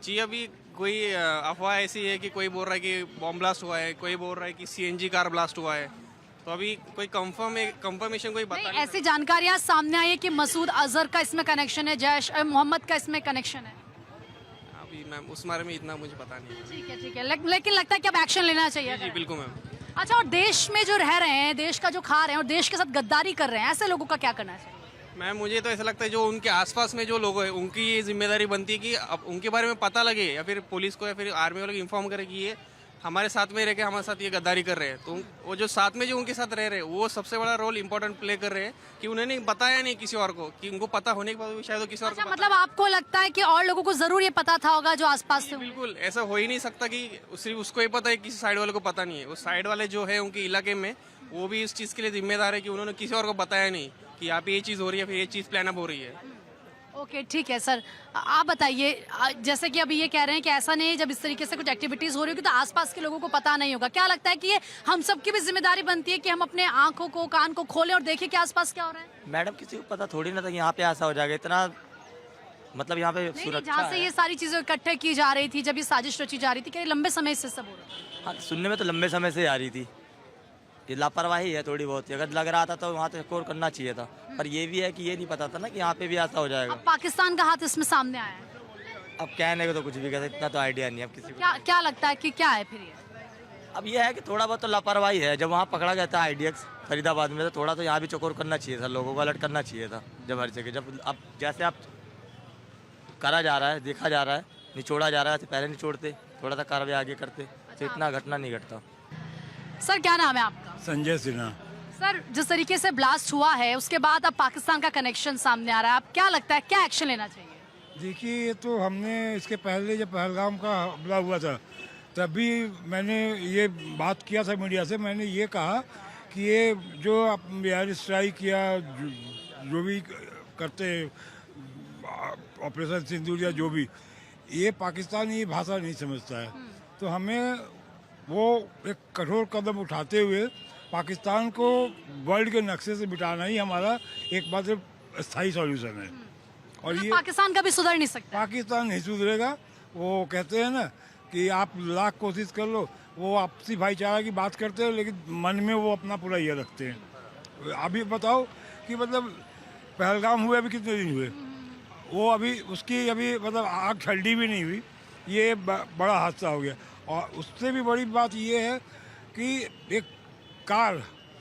जी, अभी कोई अफवाह ऐसी है कि कोई बोल रहा है कि बॉम्ब ब्लास्ट हुआ है, कोई बोल रहा है कि CNG कार ब्लास्ट हुआ है, तो अभी कोई कंफर्मेशन कोई बता नहीं। ऐसी जानकारियां सामने आई है कि मसूद अजहर का इसमें कनेक्शन है, जैश मोहम्मद का इसमें कनेक्शन है। अभी मैम उस बारे में इतना मुझे पता नहीं है। ठीक है, लेकिन लगता है कि अब एक्शन लेना चाहिए। जी बिल्कुल मैम। अच्छा, और देश में जो रह रहे हैं, देश का जो खा रहे हैं और देश के साथ गद्दारी कर रहे हैं, ऐसे लोगों का क्या करना चाहिए? मैम मुझे तो ऐसा लगता है जो उनके आसपास में जो लोग हैं उनकी ये जिम्मेदारी बनती है कि अब उनके बारे में पता लगे, या फिर पुलिस को या फिर आर्मी वालों को इन्फॉर्म करे कि ये हमारे साथ में रह के हमारे साथ ये गद्दारी कर रहे हैं। तो वो जो साथ में जो उनके साथ रह रहे हैं वो सबसे बड़ा रोल इम्पोर्टेंट प्ले कर रहे हैं कि उन्होंने बताया नहीं किसी और को, कि उनको पता होने के बाद भी शायद वो किसी और को मतलब आपको लगता है कि और लोगों को जरूर ये पता था होगा जो आसपास से? बिल्कुल ऐसा हो ही नहीं सकता कि सिर्फ उसको ही पता है, किसी साइड वाले को पता नहीं है। उस साइड वाले जो है उनके इलाके में वो भी इस चीज़ के लिए जिम्मेदार है कि उन्होंने किसी और को बताया नहीं कि यहाँ पे ये चीज़ हो रही है, फिर ये चीज़ प्लान अप हो रही है। ओके, ठीक है सर, आप बताइए, जैसे कि अभी ये कह रहे हैं कि ऐसा नहीं है, जब इस तरीके से कुछ एक्टिविटीज हो रही होगी तो आसपास के लोगों को पता नहीं होगा। क्या लगता है कि ये हम सबकी भी जिम्मेदारी बनती है कि हम अपने आंखों को, कान को खोलें और देखें कि आसपास क्या हो रहा है? मैडम किसी को पता थोड़ी ना था कि यहाँ पे ऐसा हो जाएगा, इतना मतलब यहाँ पे सुरक्षा जहाँ से ये सारी चीजें इकट्ठे की जा रही थी, जब ये साजिश रची जा रही थी, कि लंबे समय से सब हो रहा है? हाँ, सुनने में तो लंबे समय से आ रही थी। ये लापरवाही है थोड़ी बहुत, अगर लग रहा था तो वहाँ तो स्कोर करना चाहिए था, पर ये भी है कि ये नहीं पता था ना कि यहाँ पे भी ऐसा हो जाएगा। अब पाकिस्तान का हाथ इसमें सामने आया है। अब कहने को तो कुछ भी कहते, इतना तो आइडिया नहीं है अब किसी को। क्या लगता है कि क्या है फिर ये? अब ये है कि थोड़ा बहुत तो लापरवाही है। जब वहाँ पकड़ा गया था IDX फरीदाबाद में, तो थोड़ा तो यहाँ भी चकोर करना चाहिए था, लोगों को अलर्ट करना चाहिए था। जब हर जगह जब अब जैसे आप करा जा रहा है, देखा जा रहा है, निचोड़ा जा रहा है, तो पहले निचोड़ते, थोड़ा सा कार्रवाई आगे करते तो इतना घटना नहीं घटता। सर क्या नाम है आपका? संजय सिन्हा। सर, जिस तरीके से ब्लास्ट हुआ है उसके बाद अब पाकिस्तान का कनेक्शन सामने आ रहा है, अब क्या लगता है क्या एक्शन लेना चाहिए? देखिए, ये तो हमने इसके पहले जब पहलगाम का हमला हुआ था तभी मैंने ये बात किया था मीडिया से। मैंने ये कहा कि ये जो एयर स्ट्राइक किया, जो भी करते ऑपरेशन सिंदूर या जो भी, ये पाकिस्तानी भाषा नहीं समझता है, तो हमें वो एक कठोर कदम उठाते हुए पाकिस्तान को वर्ल्ड के नक्शे से मिटाना ही हमारा एकमात्र स्थायी सॉल्यूशन है। और ये पाकिस्तान का भी सुधर नहीं सकता। पाकिस्तान नहीं सुधरेगा। वो कहते हैं ना कि आप लाख कोशिश कर लो, वो आपसी भाईचारा की बात करते हैं लेकिन मन में वो अपना पूरा ये रखते हैं। अभी बताओ कि मतलब पहलगाम हुए अभी कितने दिन हुए, वो अभी उसकी अभी मतलब आग ठंडी भी नहीं हुई, ये बड़ा हादसा हो गया। और उससे भी बड़ी बात ये है कि एक कार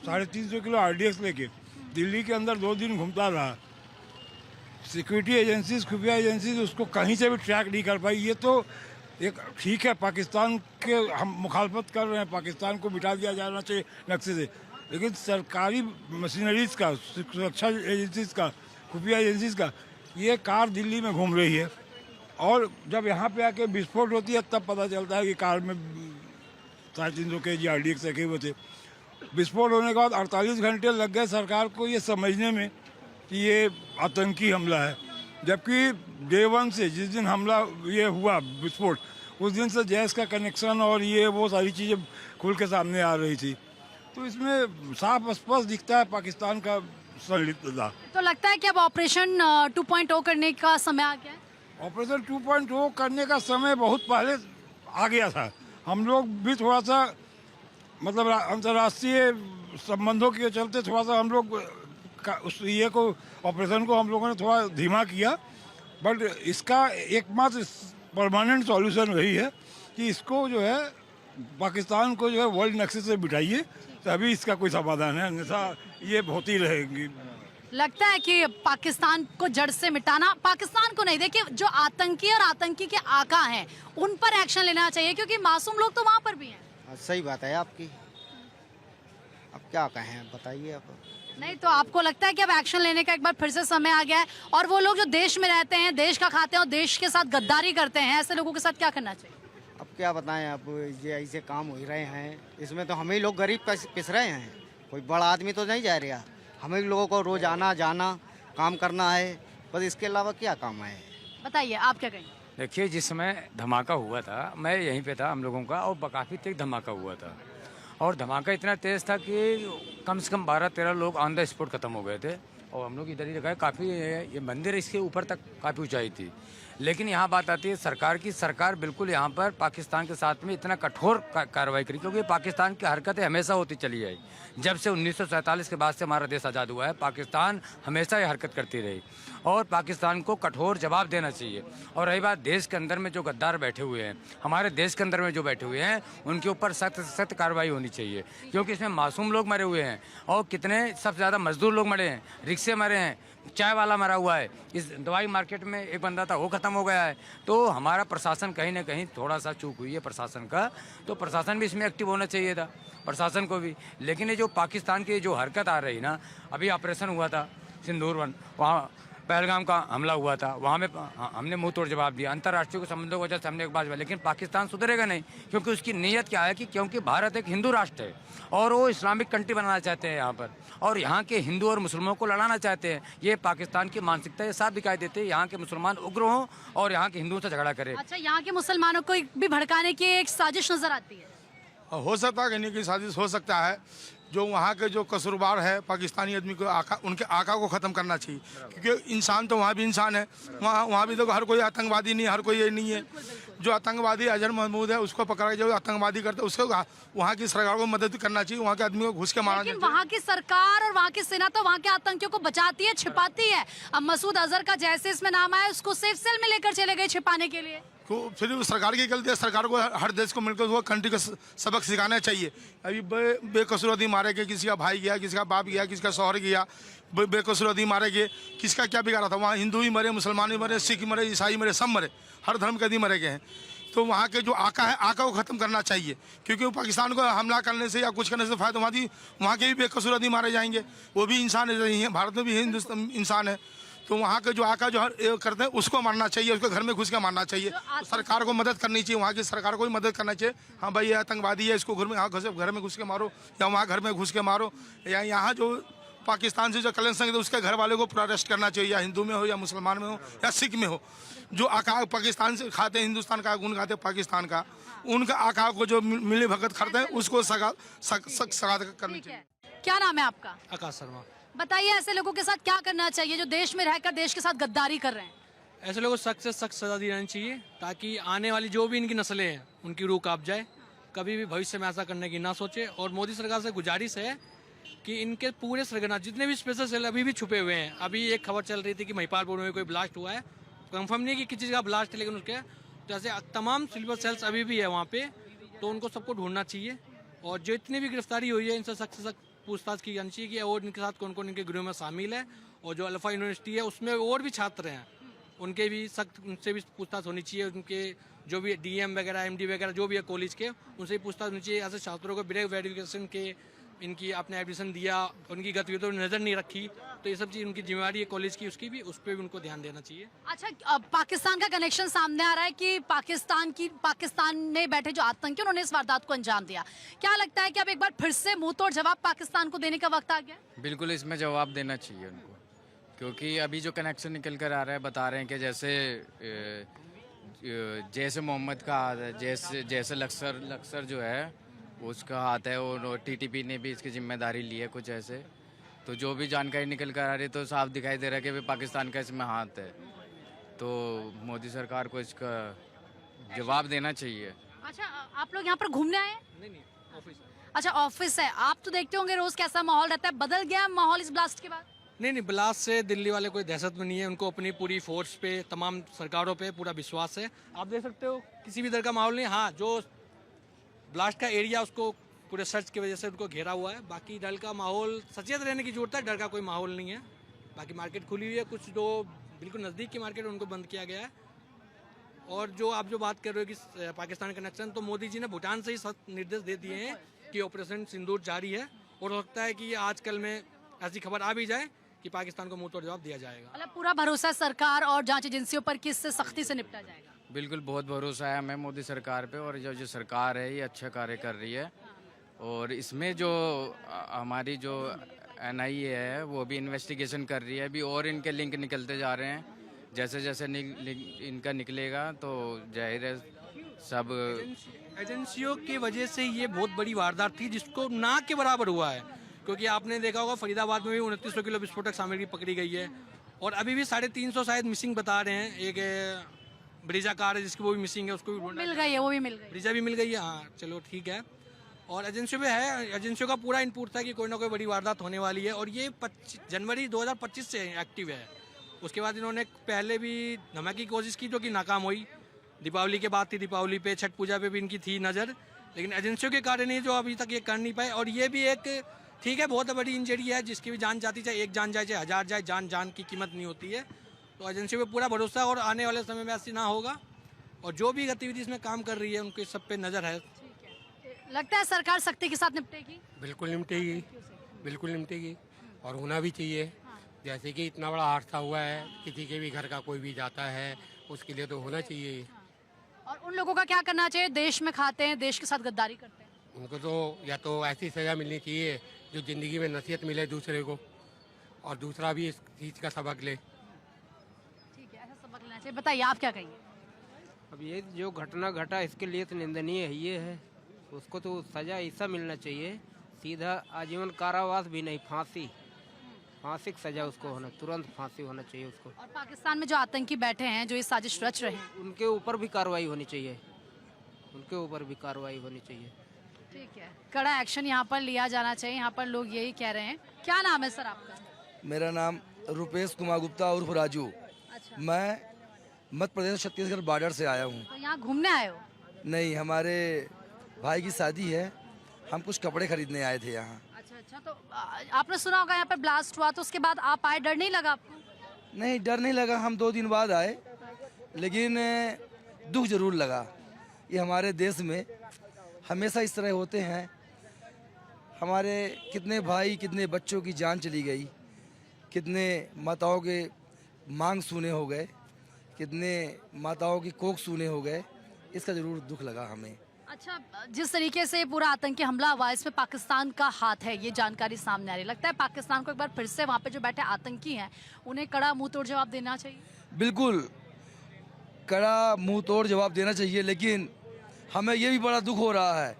350 किलो RDX लेके दिल्ली के अंदर 2 दिन घूमता रहा, सिक्योरिटी एजेंसीज, खुफिया एजेंसीज उसको कहीं से भी ट्रैक नहीं कर पाई। ये तो एक ठीक है, पाकिस्तान के हम मुखालफत कर रहे हैं, पाकिस्तान को मिटा दिया जाना चाहिए नक्शे से, लेकिन सरकारी मशीनरीज का, सुरक्षा एजेंसीज का, खुफिया एजेंसीज का ये कार दिल्ली में घूम रही है, और जब यहाँ पे आके विस्फोट होती है तब पता चलता है कि कार में 350 kg RDX रखे हुए थे। विस्फोट होने के बाद 48 घंटे लग गए सरकार को ये समझने में कि ये आतंकी हमला है, जबकि Day 1 से जिस दिन हमला ये हुआ विस्फोट, उस दिन से जैश का कनेक्शन और ये वो सारी चीज़ें खुल के सामने आ रही थी। तो इसमें साफ स्पष्ट दिखता है पाकिस्तान का संलिप्तता। तो लगता है कि अब ऑपरेशन 2.0 करने का समय आ गया है? ऑपरेशन 2.0 करने का समय बहुत पहले आ गया था। हम लोग भी थोड़ा सा मतलब अंतर्राष्ट्रीय संबंधों के चलते थोड़ा सा हम लोग उस ये को ऑपरेशन को हम लोगों ने थोड़ा धीमा किया, बट इसका एकमात्र परमानेंट सॉल्यूशन वही है कि इसको जो है पाकिस्तान को जो है वर्ल्ड नक्शे से बिठाइए, तभी इसका कोई समाधान है, अन्यथा ये होती रहेगी। लगता है कि पाकिस्तान को जड़ से मिटाना, पाकिस्तान को नहीं, देखिए जो आतंकी और आतंकी के आका हैं उन पर एक्शन लेना चाहिए, क्योंकि मासूम लोग तो वहाँ पर भी हैं। सही बात है आपकी, अब क्या कहें बताइए आप। नहीं तो आपको लगता है कि अब एक्शन लेने का एक बार फिर से समय आ गया है, और वो लोग जो देश में रहते हैं, देश का खाते हैं और देश के साथ गद्दारी करते हैं, ऐसे लोगों के साथ क्या करना चाहिए? अब क्या बताएं, अब ये ऐसे काम हो ही रहे हैं, इसमें तो हम ही लोग गरीब पिस रहे हैं, कोई बड़ा आदमी तो नहीं जा रहा। हम ही लोगों को रोज आना जाना काम करना है, बस इसके अलावा क्या काम है। बताइए आप क्या कहेंगे? देखिए, जिस समय धमाका हुआ था मैं यहीं पे था हम लोगों का, और काफ़ी तेज धमाका हुआ था, और धमाका इतना तेज़ था कि कम से कम 12-13 लोग ऑन द स्पॉट ख़त्म हो गए थे। और हम लोग इधर ही रखा है, काफ़ी ये मंदिर इसके ऊपर तक काफ़ी ऊंचाई थी। लेकिन यहाँ बात आती है सरकार की, सरकार बिल्कुल यहाँ पर पाकिस्तान के साथ में इतना कठोर कार्रवाई करी, क्योंकि पाकिस्तान की हरकतें हमेशा होती चली आई। जब से 1947 के बाद से हमारा देश आज़ाद हुआ है, पाकिस्तान हमेशा ये हरकत करती रही, और पाकिस्तान को कठोर जवाब देना चाहिए। और रही बात देश के अंदर में जो गद्दार बैठे हुए हैं, हमारे देश के अंदर में जो बैठे हुए हैं, उनके ऊपर सख्त सख्त कार्रवाई होनी चाहिए, क्योंकि इसमें मासूम लोग मरे हुए हैं, और कितने सबसे ज़्यादा मजदूर लोग मरे हैं, रिक्शे मरे हैं, चाय वाला मरा हुआ है, इस दवाई मार्केट में एक बंदा था वो ख़त्म हो गया है। तो हमारा प्रशासन कहीं ना कहीं थोड़ा सा चूक हुई है प्रशासन का, तो प्रशासन भी इसमें एक्टिव होना चाहिए था, प्रशासन को भी। लेकिन ये जो पाकिस्तान की जो हरकत आ रही ना, अभी ऑपरेशन हुआ था सिंदूर वन, वहाँ पहलगाम का हमला हुआ था, वहाँ में हमने मुंह तोड़ जवाब दिया, अंतर्राष्ट्रीय संबंधों की वजह से हमने एक बात, लेकिन पाकिस्तान सुधरेगा नहीं, क्योंकि उसकी नीयत क्या है कि क्योंकि भारत एक हिंदू राष्ट्र है और वो इस्लामिक कंट्री बनाना चाहते हैं यहाँ पर, और यहाँ के हिंदू और मुसलमानों को लड़ाना चाहते हैं। ये पाकिस्तान की मानसिकता ये साफ दिखाई देती है, यहाँ के मुसलमान उग्र हों और यहाँ के हिंदुओं से झगड़ा करें। अच्छा, यहाँ के मुसलमानों को भी भड़काने की एक साजिश नजर आती है। हो सकता है कहने की साजिश हो सकता है। जो वहाँ के जो कसूरवार है पाकिस्तानी आदमी को उनके आका को ख़त्म करना चाहिए, क्योंकि इंसान तो वहाँ भी इंसान है, वहाँ भी तो हर कोई आतंकवादी नहीं, हर कोई ये नहीं है। जो आतंकवादी अजहर महमूद है उसको पकड़ा, जो आतंकवादी करता है उसको वहाँ की सरकार को मदद करना चाहिए, वहाँ के आदमी को घुस के मारना चाहिए। वहाँ की सरकार और वहाँ की सेना तो वहाँ के आतंकियों को बचाती है, छिपाती है। अब मसूद अजहर का जैसे इसमें नाम आया, उसको सेफ सेल में लेकर चले गए छिपाने के लिए। तो फिर सरकार की गलती है, सरकार को हर देश को मिलकर वो कंट्री का सबक सिखाना चाहिए। अभी बेकसूर आदमी मारे गए, किसी का भाई गया, किसी का बाप गया, किसी का शौहर गया, बेकसूर आदमी मारे गए, किसका क्या बिगाड़ा था? वहाँ हिंदू ही मरे, मुसलमान भी मरे, सिख मरे, ईसाई मरे, सब मरे, हर धर्म के आदमी मरे गए हैं। तो वहाँ के जो आका है, आका को ख़त्म करना चाहिए, क्योंकि वो पाकिस्तान को हमला करने से या कुछ करने से फायदा वहाँ के भी बेकसूर आदमी मारे जाएंगे, वो भी इंसान है, भारत में भी हिंदुस्तान इंसान है। तो वहाँ के जो आका जो करते हैं उसको मारना चाहिए, उसको घर में घुस के मारना चाहिए। तो सरकार को मदद करनी चाहिए, वहाँ की सरकार को भी मदद करना चाहिए। हाँ भाई, ये आतंकवादी है, इसको घर में घुस के मारो, या वहाँ घर में घुस के मारो, या यहाँ जो पाकिस्तान से जो कलेक्शन है उसके घर वाले को पूरा अरेस्ट करना चाहिए, या हिंदू में हो, या मुसलमान में हो, या सिख में हो। जो आका पाकिस्तान से खाते हैं, हिंदुस्तान का गुण गाते पाकिस्तान का, उनका आका को जो मिली भगत करते हैं उसको सगा करनी चाहिए। क्या नाम है आपका? आकाश शर्मा। बताइए, ऐसे लोगों के साथ क्या करना चाहिए जो देश में रहकर देश के साथ गद्दारी कर रहे हैं? ऐसे लोगों को सख्त से सख्त सजा दी जानी चाहिए, ताकि आने वाली जो भी इनकी नस्लें हैं उनकी रूह कांप जाए, कभी भी भविष्य में ऐसा करने की ना सोचे। और मोदी सरकार से गुजारिश है कि इनके पूरे सरगना जितने भी स्पेशल सेल अभी भी छुपे हुए हैं। अभी एक खबर चल रही थी कि महिपालपुर में कोई ब्लास्ट हुआ है, कंफर्म नहीं कि किस चीज़ का ब्लास्ट है, लेकिन उसके तो ऐसे तमाम सिल्वर सेल्स अभी भी है वहाँ पे, तो उनको सबको ढूंढना चाहिए। और जो इतनी भी गिरफ्तारी हुई है इनसे सख्त से सख्त पूछताछ की जानी चाहिए कि और इनके साथ कौन कौन इनके गिरोह में शामिल है। और जो अल्फा यूनिवर्सिटी है उसमें और भी छात्र हैं, उनके भी सख्त उनसे भी पूछताछ होनी चाहिए। उनके जो भी डीएम वगैरह, एमडी वगैरह जो भी है कॉलेज के, उनसे भी पूछताछ होनी चाहिए। ऐसे छात्रों को बिना वेरिफिकेशन के इनकी आपने एडमिशन दिया, उनकी गतिविधियों पर नज़र नहीं रखी, तो ये सब चीज़ उनकी जिम्मेवारी है कॉलेज की, उसकी भी, उस पर भी उनको ध्यान देना चाहिए। अच्छा, पाकिस्तान का कनेक्शन सामने आ रहा है कि पाकिस्तान में बैठे जो आतंकी उन्होंने इस वारदात को अंजाम दिया। क्या लगता है कि अब एक बार फिर से मुंह तोड़ जवाब पाकिस्तान को देने का वक्त आ गया? बिल्कुल, इसमें जवाब देना चाहिए उनको, क्योंकि अभी जो कनेक्शन निकल कर आ रहा है, बता रहे हैं कि जैसे मोहम्मद का जैसे लक्सर जो है उसका हाथ है, और टीटीपी ने भी इसकी जिम्मेदारी ली है कुछ ऐसे। तो जो भी जानकारी निकल कर आ रही है तो साफ दिखाई दे रहा है कि पाकिस्तान का इसमें हाथ है, तो मोदी सरकार को इसका जवाब देना चाहिए। अच्छा, आप लोग यहाँ पर घूमने आए? नहीं, ऑफिस। अच्छा, ऑफिस है। आप तो देखते होंगे रोज कैसा माहौल रहता है, बदल गया माहौल इस ब्लास्ट के बाद? नहीं, ब्लास्ट से दिल्ली वाले कोई दहशत में नहीं है, उनको अपनी पूरी फोर्स पे, तमाम सरकारों पे पूरा विश्वास है। आप देख सकते हो किसी भी तरह का माहौल नहीं। हाँ, जो ब्लास्ट का एरिया उसको पूरे सर्च की वजह से उनको घेरा हुआ है, बाकी डर का माहौल, सचेत रहने की जरूरत है, डर का कोई माहौल नहीं है। बाकी मार्केट खुली हुई है, कुछ जो बिल्कुल नज़दीक की मार्केट उनको बंद किया गया है। और जो आप जो बात कर रहे हो कि पाकिस्तान कनेक्शन, तो मोदी जी ने भूटान से ही सख्त निर्देश दे दिए हैं कि ऑपरेशन सिंदूर जारी है, और हो सकता है कि आज कल में ऐसी खबर आ भी जाए कि पाकिस्तान को मुंह तोड़ जवाब दिया जाएगा। मतलब पूरा भरोसा सरकार और जांच एजेंसियों पर कि इससे सख्ती से निपटा जाएगा? बिल्कुल, बहुत भरोसा है हमें मोदी सरकार पे, और जो सरकार है ये अच्छा कार्य कर रही है। और इसमें जो हमारी जो NIA है वो भी इन्वेस्टिगेशन कर रही है अभी, और इनके लिंक निकलते जा रहे हैं। जैसे जैसे इनका निकलेगा तो जाहिर है सब एजेंसियों की वजह से ये बहुत बड़ी वारदात थी जिसको ना के बराबर हुआ है, क्योंकि आपने देखा होगा फरीदाबाद में भी 2900 किलो विस्फोटक सामग्री पकड़ी गई है और अभी भी 350 शायद मिसिंग बता रहे हैं। एक ब्रीजा कार है जिसकी वो भी मिसिंग है, उसको भी ढूंढा मिल गई है, वो भी मिल गई, ब्रीजा भी मिल गई है। हाँ चलो ठीक है। और एजेंसियों में है, एजेंसियों का पूरा इनपुट था कि कोई ना कोई बड़ी वारदात होने वाली है और ये जनवरी 2025 से एक्टिव है। उसके बाद इन्होंने पहले भी धमाके की कोशिश की जो कि नाकाम हुई। दीपावली के बाद थी, दीपावली पे छठ पूजा पे भी इनकी थी नज़र, लेकिन एजेंसियों के कारण ही जो अभी तक ये कर नहीं पाए। और ये भी एक ठीक है बहुत बड़ी इंजरी है जिसकी भी जान जाती, चाहे एक जान जाए चाहे 1000 जाए, जान की कीमत नहीं होती है। तो एजेंसियों पे पूरा भरोसा है और आने वाले समय में ऐसी ना होगा और जो भी गतिविधि इसमें काम कर रही है उनके सब पे नज़र है। लगता है सरकार सख्ती के साथ निपटेगी? बिल्कुल निपटेगी, बिल्कुल निपटेगी और होना भी चाहिए। जैसे कि इतना बड़ा हादसा हुआ है, किसी के भी घर का कोई भी जाता है उसके लिए तो होना चाहिए। और उन लोगों का क्या करना चाहिए देश में खाते हैं, देश के साथ गद्दारी करते हैं? उनको तो या तो ऐसी सज़ा मिलनी चाहिए जो ज़िंदगी में नसीहत मिले दूसरे को और दूसरा भी इस चीज़ का सबक ले। ठीक है, ऐसा सबक लेना चाहिए। बताइए आप क्या कहेंगे? अब ये जो घटना घटा इसके लिए तो निंदनीय ये है, उसको तो सज़ा ऐसा मिलना चाहिए, सीधा आजीवन कारावास भी नहीं, फांसी की सज़ा उसको होना, तुरंत फांसी होना चाहिए उसको। और पाकिस्तान में जो आतंकी बैठे हैं, जो ये साजिश रच रहे हैं, उनके ऊपर भी कार्रवाई होनी चाहिए, उनके ऊपर भी कार्रवाई होनी चाहिए। ठीक है, कड़ा एक्शन यहाँ पर लिया जाना चाहिए, यहाँ पर लोग यही कह रहे हैं। क्या नाम है सर आपका? मेरा नाम रुपेश कुमार गुप्ता उर्फ राजू। अच्छा। मैं मध्य प्रदेश छत्तीसगढ़ बॉर्डर से आया हूँ। तो यहाँ घूमने आए हो? नहीं, हमारे भाई की शादी है, हम कुछ कपड़े खरीदने आए थे यहाँ। अच्छा, तो आपने सुना होगा यहाँ पे ब्लास्ट हुआ, तो उसके बाद आप आए, डर नहीं लगा आपको? नहीं, डर नहीं लगा, हम 2 दिन बाद आए, लेकिन दुख जरूर लगा। ये हमारे देश में हमेशा इस तरह होते हैं, हमारे कितने भाई कितने बच्चों की जान चली गई, कितने माताओं के मांग सूने हो गए, कितने माताओं की कोख सूने हो गए, इसका ज़रूर दुख लगा हमें। अच्छा, जिस तरीके से पूरा आतंकी हमला हुआ इसमें पाकिस्तान का हाथ है, ये जानकारी सामने आ रही, लगता है पाकिस्तान को एक बार फिर से वहाँ पे जो बैठे आतंकी हैं उन्हें कड़ा मुंह तोड़ जवाब देना चाहिए? बिल्कुल कड़ा मुंह तोड़ जवाब देना चाहिए, लेकिन हमें ये भी बड़ा दुख हो रहा है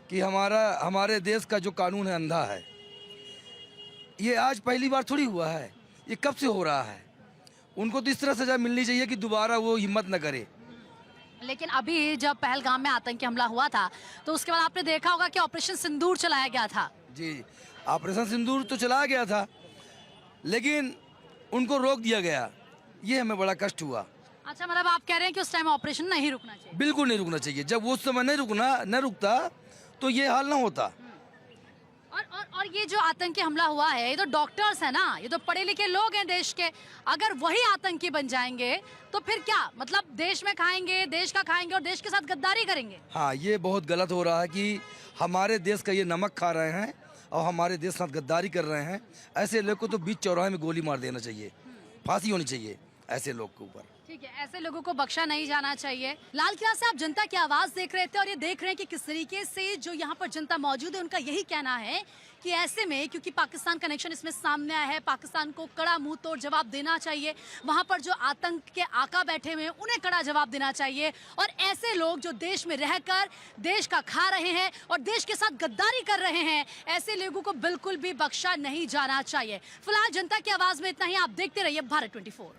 कि हमारे देश का जो कानून है अंधा है। ये आज पहली बार थोड़ी हुआ है, ये कब से हो रहा है। उनको तो इस तरह सजा मिलनी चाहिए कि दोबारा वो हिम्मत न करे। लेकिन अभी जब पहलगाम में आतंकी हमला हुआ था तो उसके बाद आपने देखा होगा कि ऑपरेशन सिंदूर चलाया गया था। जी, ऑपरेशन सिंदूर तो चलाया गया था, लेकिन उनको रोक दिया गया, ये हमें बड़ा कष्ट हुआ। अच्छा, मतलब आप कह रहे हैं कि उस टाइम ऑपरेशन नहीं रुकना चाहिए? बिल्कुल नहीं रुकना चाहिए। जब वो समय नहीं रुकता तो ये हाल ना होता। और ये जो आतंकी हमला हुआ है, ये तो डॉक्टर्स है ना, ये तो पढ़े लिखे लोग हैं देश के, अगर वही आतंकी बन जाएंगे तो फिर क्या मतलब, देश में खाएंगे, देश का खाएंगे और देश के साथ गद्दारी करेंगे। हाँ, ये बहुत गलत हो रहा है कि हमारे देश का ये नमक खा रहे हैं और हमारे देश के साथ गद्दारी कर रहे हैं। ऐसे लोग को तो बीच चौराहे में गोली मार देना चाहिए, फांसी होनी चाहिए ऐसे लोग के ऊपर। ठीक है, ऐसे लोगों को बख्शा नहीं जाना चाहिए। लाल किला से आप जनता की आवाज देख रहे थे और ये देख रहे हैं कि किस तरीके से जो यहाँ पर जनता मौजूद है उनका यही कहना है कि ऐसे में, क्योंकि पाकिस्तान कनेक्शन इसमें सामने आया है, पाकिस्तान को कड़ा मुंह तोड़ जवाब देना चाहिए। वहां पर जो आतंक के आका बैठे हुए हैं उन्हें कड़ा जवाब देना चाहिए और ऐसे लोग जो देश में रहकर देश का खा रहे हैं और देश के साथ गद्दारी कर रहे हैं, ऐसे लोगों को बिल्कुल भी बख्शा नहीं जाना चाहिए। फिलहाल जनता की आवाज में इतना ही। आप देखते रहिए भारत 24।